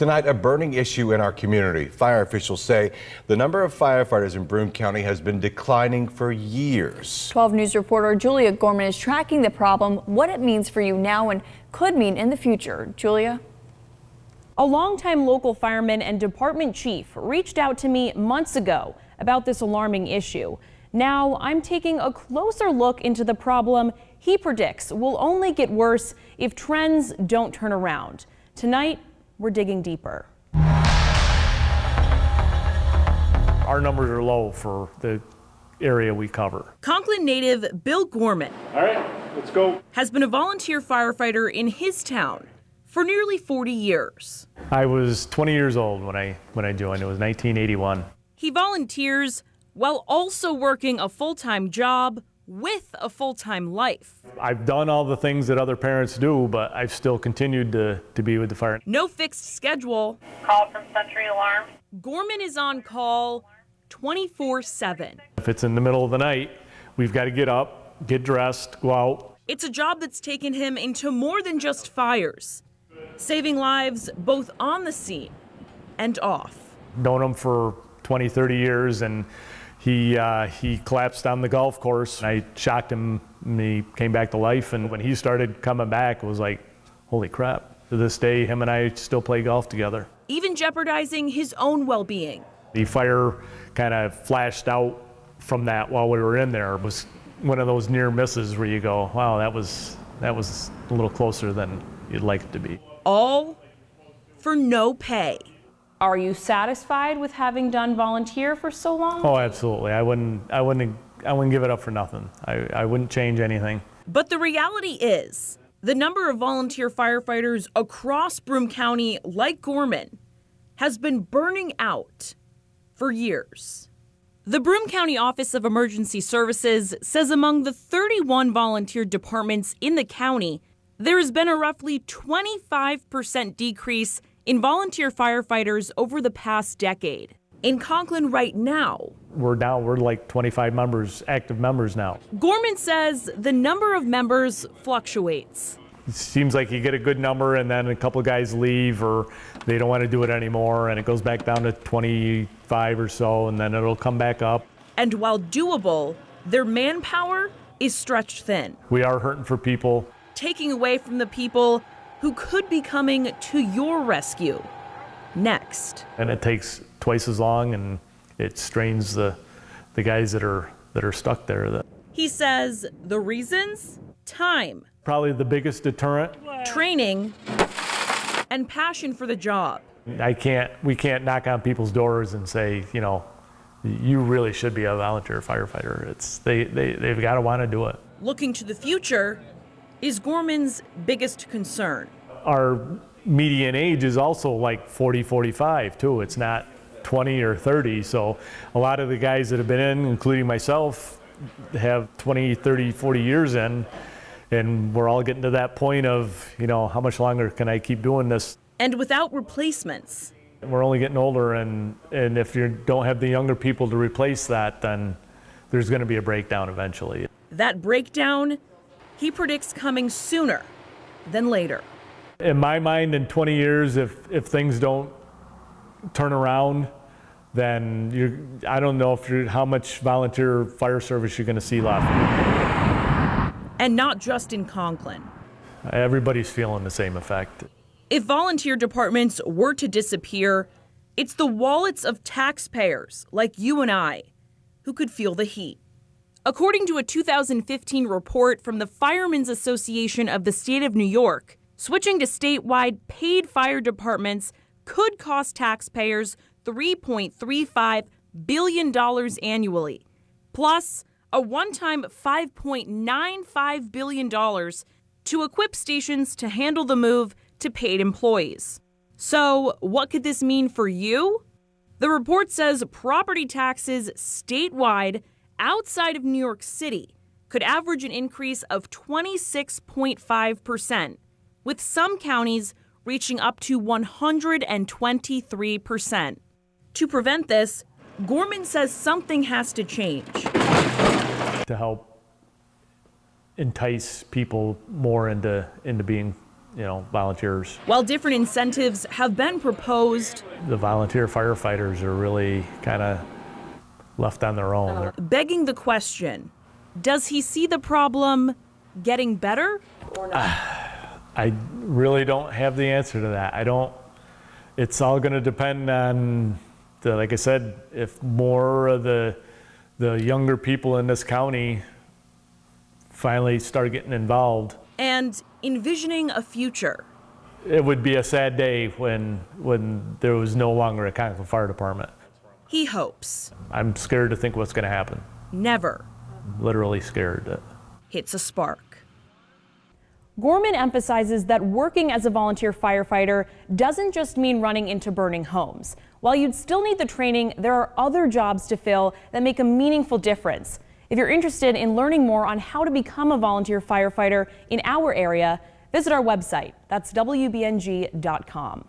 Tonight, a burning issue in our community. Fire officials say the number of firefighters in Broome County has been declining for years. 12 News reporter Julia Gorman is tracking the problem, what it means for you now and could mean in the future. Julia? A longtime local fireman and department chief reached out to me months ago about this alarming issue. Now I'm taking a closer look into the problem he predicts will only get worse if trends don't turn around. Tonight, we're digging deeper. Our numbers are low for the area we cover. Conklin native Bill Gorman, All right, let's go. has been a volunteer firefighter in his town for nearly 40 years. I was 20 years old when I joined. It was 1981. He volunteers while also working a full-time job with a full-time life. I've done all the things that other parents do, but I've still continued to be with the fire. No fixed schedule. Call from Century Alarm. Gorman is on call 24/7. If it's in the middle of the night, we've got to get up, get dressed, go out. It's a job that's taken him into more than just fires, saving lives both on the scene and off. Known him for 20, 30 years, and he collapsed on the golf course. I shocked him, and he came back to life, and when he started coming back, it was like, holy crap. To this day, him and I still play golf together. Even jeopardizing his own well-being. The fire kind of flashed out from that while we were in there. It was one of those near misses where you go, wow, that was a little closer than you'd like it to be. All for no pay. Are you satisfied with having done volunteer for so long? Oh, absolutely. I wouldn't give it up for nothing. I wouldn't change anything. But the reality is, the number of volunteer firefighters across Broome County, like Gorman, has been burning out for years. The Broome County Office of Emergency Services says among the 31 volunteer departments in the county, there has been a roughly 25% decrease in volunteer firefighters over the past decade. In Conklin right now, We're like 25 members, active members now. Gorman says the number of members fluctuates. It seems like you get a good number and then a couple of guys leave or they don't want to do it anymore and it goes back down to 25 or so and then it'll come back up. And while doable, their manpower is stretched thin. We are hurting for people. Taking away from the people who could be coming to your rescue next. And it takes twice as long and it strains the guys that are stuck there. He says the reasons? Time. Probably the biggest deterrent. Training and passion for the job. We can't knock on people's doors and say, you know, you really should be a volunteer firefighter. They've got to want to do it. Looking to the future is Gorman's biggest concern. Our median age is also like 40, 45 too. It's not 20 or 30. So a lot of the guys that have been in, including myself, have 20, 30, 40 years in. And we're all getting to that point of, you know, how much longer can I keep doing this? And without replacements. We're only getting older, and if you don't have the younger people to replace that, then there's going to be a breakdown eventually. That breakdown, he predicts coming sooner than later. In my mind, in 20 years, if things don't turn around, then I don't know how much volunteer fire service you're going to see left. And not just in Conklin. Everybody's feeling the same effect. If volunteer departments were to disappear, it's the wallets of taxpayers like you and I who could feel the heat. According to a 2015 report from the Firemen's Association of the State of New York, switching to statewide paid fire departments could cost taxpayers $3.35 billion annually, plus a one-time $5.95 billion to equip stations to handle the move to paid employees. So what could this mean for you? The report says property taxes statewide outside of New York City could average an increase of 26.5%, with some counties reaching up to 123%. To prevent this, Gorman says something has to change. To help entice people more into being volunteers. While different incentives have been proposed, The volunteer firefighters are really kind of left on their own. They're begging the question, does he see the problem getting better? I really don't have the answer to that. It's all going to depend on, like I said, if more of the younger people in this county finally start getting involved. And envisioning a future. It would be a sad day when there was no longer a Conklin Fire Department. He hopes. I'm scared to think what's going to happen. Never Literally scared. hits a spark. Gorman emphasizes that working as a volunteer firefighter doesn't just mean running into burning homes. While you'd still need the training, there are other jobs to fill that make a meaningful difference. If you're interested in learning more on how to become a volunteer firefighter in our area, visit our website. That's WBNG.com.